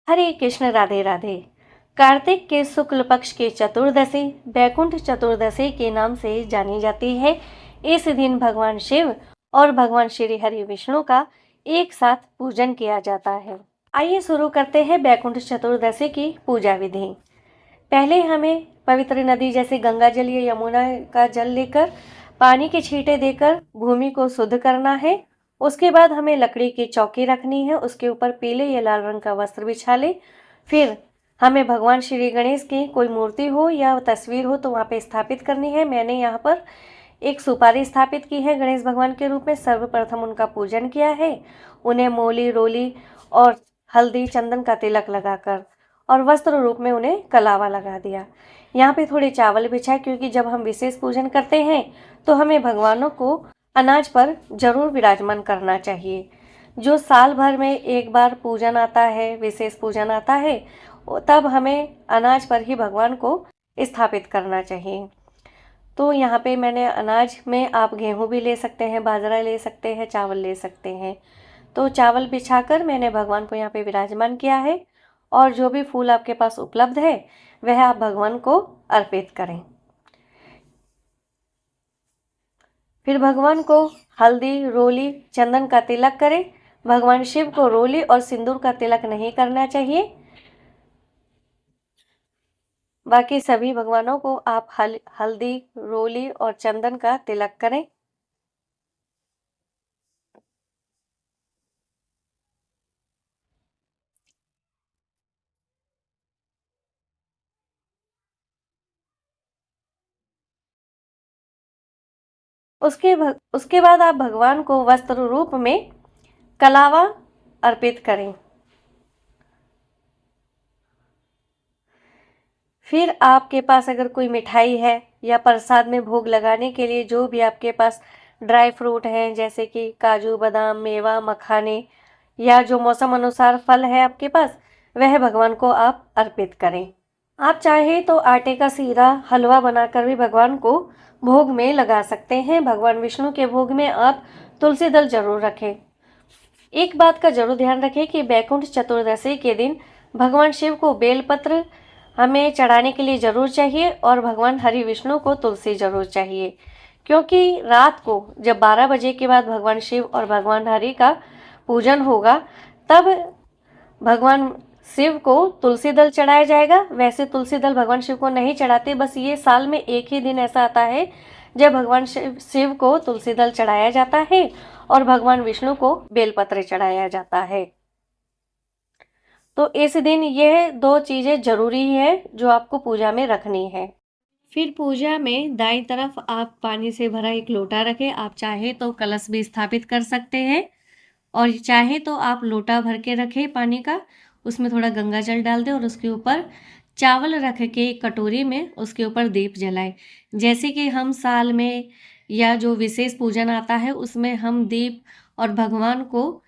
हरे कृष्ण, राधे राधे। कार्तिक के शुक्ल पक्ष की चतुर्दशी बैकुंठ चतुर्दशी के नाम से जानी जाती है। इस दिन भगवान शिव और भगवान श्री हरि विष्णु का एक साथ पूजन किया जाता है। आइए शुरू करते हैं बैकुंठ चतुर्दशी की पूजा विधि। पहले हमें पवित्र नदी जैसे गंगा जल या यमुना का जल लेकर पानी के छींटे देकर भूमि को शुद्ध करना है। उसके बाद हमें लकड़ी की चौकी रखनी है, उसके ऊपर पीले या लाल रंग का वस्त्र बिछा ले। फिर हमें भगवान श्री गणेश की कोई मूर्ति हो या तस्वीर हो तो वहाँ पे स्थापित करनी है। मैंने यहाँ पर एक सुपारी स्थापित की है गणेश भगवान के रूप में। सर्वप्रथम उनका पूजन किया है, उन्हें मोली रोली और हल्दी चंदन का तिलक लगाकर और वस्त्र रूप में उन्हें कलावा लगा दिया। यहाँ पे थोड़े चावल बिछाए, क्योंकि जब हम विशेष पूजन करते हैं तो हमें भगवानों को अनाज पर जरूर विराजमान करना चाहिए। जो साल भर में एक बार पूजन आता है, विशेष पूजन आता है, तब हमें अनाज पर ही भगवान को स्थापित करना चाहिए। तो यहाँ पे मैंने अनाज में आप गेहूँ भी ले सकते हैं, बाजरा ले सकते हैं, चावल ले सकते हैं। तो चावल बिछाकर मैंने भगवान को यहाँ पे विराजमान किया है और जो भी फूल आपके पास उपलब्ध है वह आप भगवान को अर्पित करें। फिर भगवान को हल्दी रोली चंदन का तिलक करें। भगवान शिव को रोली और सिंदूर का तिलक नहीं करना चाहिए। बाकी सभी भगवानों को आप हल्दी रोली और चंदन का तिलक करें। उसके बाद आप भगवान को वस्त्र रूप में कलावा अर्पित करें। फिर आपके पास अगर कोई मिठाई है या प्रसाद में भोग लगाने के लिए जो भी आपके पास ड्राई फ्रूट हैं, जैसे कि काजू बादाम मेवा मखाने या जो मौसम अनुसार फल है आपके पास, वह भगवान को आप अर्पित करें। आप चाहे तो आटे का सीरा हलवा बनाकर भी भगवान को भोग में लगा सकते हैं। भगवान विष्णु के भोग में आप तुलसी दल जरूर रखें। एक बात का जरूर ध्यान रखें कि बैकुंठ चतुर्दशी के दिन भगवान शिव को बेलपत्र हमें चढ़ाने के लिए जरूर चाहिए और भगवान हरि विष्णु को तुलसी जरूर चाहिए, क्योंकि रात को जब 12 बजे के बाद भगवान शिव और भगवान हरि का पूजन होगा तब भगवान शिव को तुलसी दल चढ़ाया जाएगा। वैसे तुलसी दल भगवान शिव को नहीं चढ़ाते, बस ये साल में एक ही दिन ऐसा आता है जब भगवान शिव को तुलसी दल चढ़ाया जाता है और भगवान विष्णु को बेलपत्र चढ़ाया जाता है। तो इस दिन यह दो चीजें जरूरी है जो आपको पूजा में रखनी है। फिर पूजा में दाईं तरफ आप पानी से भरा एक लोटा रखें। आप चाहे तो कलश भी स्थापित कर सकते हैं और चाहे तो आप लोटा भर के रखें पानी का, उसमें थोड़ा गंगा जल डाल दें और उसके ऊपर चावल रख के कटोरी में उसके ऊपर दीप जलाएं। जैसे कि हम साल में या जो विशेष पूजन आता है उसमें हम दीप और भगवान को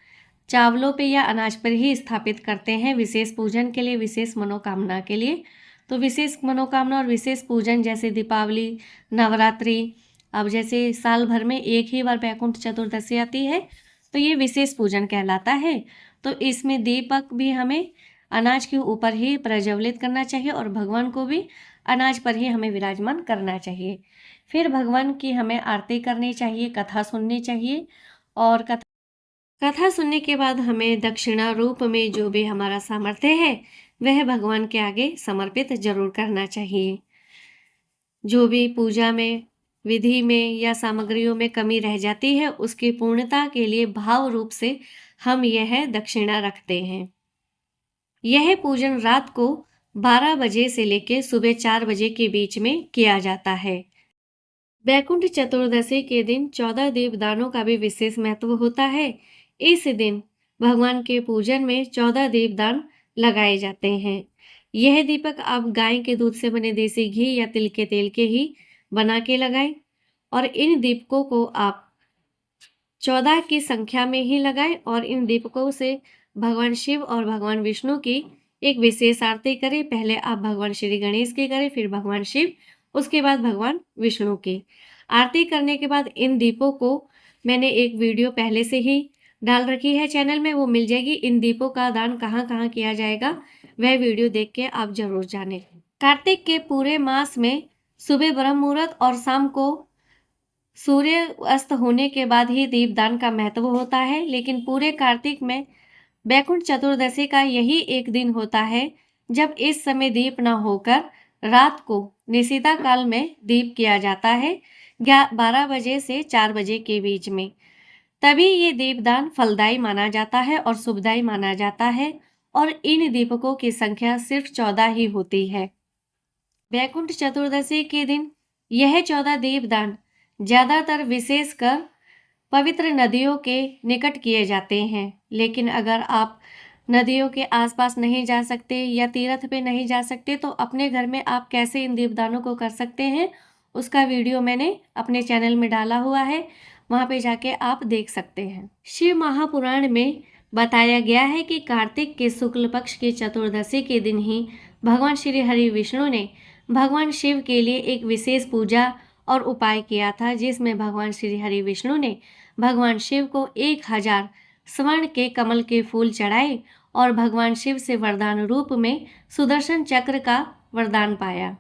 चावलों पे या अनाज पर ही स्थापित करते हैं विशेष पूजन के लिए, विशेष मनोकामना के लिए। तो विशेष मनोकामना और विशेष पूजन जैसे दीपावली, नवरात्रि, अब जैसे साल भर में एक ही बार बैकुंठ चतुर्दशी आती है तो ये विशेष पूजन कहलाता है। तो इसमें दीपक भी हमें अनाज के ऊपर ही प्रज्वलित करना चाहिए और भगवान को भी अनाज पर ही हमें विराजमान करना चाहिए। फिर भगवान की हमें आरती करनी चाहिए, कथा सुननी चाहिए और कथा सुनने के बाद हमें दक्षिणा रूप में जो भी हमारा सामर्थ्य है वह भगवान के आगे समर्पित जरूर करना चाहिए। जो भी पूजा में विधि में या सामग्रियों में कमी रह जाती है उसकी पूर्णता के लिए भाव रूप से हम यह दक्षिणा रखते हैं। यह पूजन रात को 12 बजे से लेकर सुबह 4 बजे के बीच में किया जाता है। बैकुंठ चतुर्दशी के दिन 14 दीपदानों का भी विशेष महत्व होता है। इस दिन भगवान के पूजन में 14 दीपदान लगाए जाते हैं। यह दीपक आप गाय के दूध से बने देसी घी या तिल के तेल के ही बना के लगाएं और इन दीपकों को आप 14 की संख्या में ही लगाएं और इन दीपकों से भगवान शिव और भगवान विष्णु की एक विशेष आरती करें। पहले आप भगवान श्री गणेश की करें, फिर भगवान शिव, उसके बाद भगवान विष्णु की आरती करने के बाद इन दीपों को मैंने एक वीडियो पहले से ही डाल रखी है चैनल में, वो मिल जाएगी। इन दीपों का दान कहाँ कहाँ किया जाएगा वह वीडियो देख के आप जरूर जानें। कार्तिक के पूरे मास में सुबह ब्रह्म मुहूर्त और शाम को सूर्य अस्त होने के बाद ही दीपदान का महत्व होता है। लेकिन पूरे कार्तिक में वैकुंठ चतुर्दशी का यही एक दिन होता है जब इस समय दीप न होकर रात को निशिता काल में दीप किया जाता है 12 बजे से 4 बजे के बीच में। तभी ये दीपदान फलदायी माना जाता है और शुभदायी माना जाता है। और इन दीपकों की संख्या सिर्फ 14 ही होती है। वैकुंठ चतुर्दशी के दिन यह 14 दीपदान ज्यादातर विशेषकर पवित्र नदियों के निकट किए जाते हैं। लेकिन अगर आप नदियों के आसपास नहीं जा सकते या तीर्थ पे नहीं जा सकते तो अपने घर में आप कैसे इन दीपदानों को कर सकते हैं, उसका वीडियो मैंने अपने चैनल में डाला हुआ है, वहां पे जाके आप देख सकते हैं। शिव महापुराण में बताया गया है कि कार्तिक के शुक्ल पक्ष की चतुर्दशी के दिन ही भगवान श्री हरि विष्णु ने भगवान शिव के लिए एक विशेष पूजा और उपाय किया था, जिसमें भगवान श्री हरि विष्णु ने भगवान शिव को 1000 स्वर्ण के कमल के फूल चढ़ाए और भगवान शिव से वरदान रूप में सुदर्शन चक्र का वरदान पाया।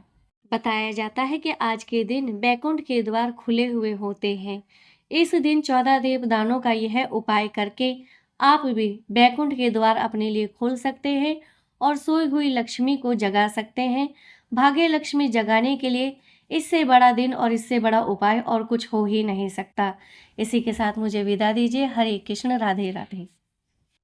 बताया जाता है कि आज के दिन बैकुंठ के द्वार खुले हुए होते हैं। इस दिन 14 देवदानों का यह उपाय करके आप भी बैकुंठ के द्वार अपने लिए खोल सकते हैं और सोई हुई लक्ष्मी को जगा सकते हैं। भाग्य लक्ष्मी जगाने के लिए इससे बड़ा दिन और इससे बड़ा उपाय और कुछ हो ही नहीं सकता। इसी के साथ मुझे विदा दीजिए। हरे कृष्ण, राधे राधे।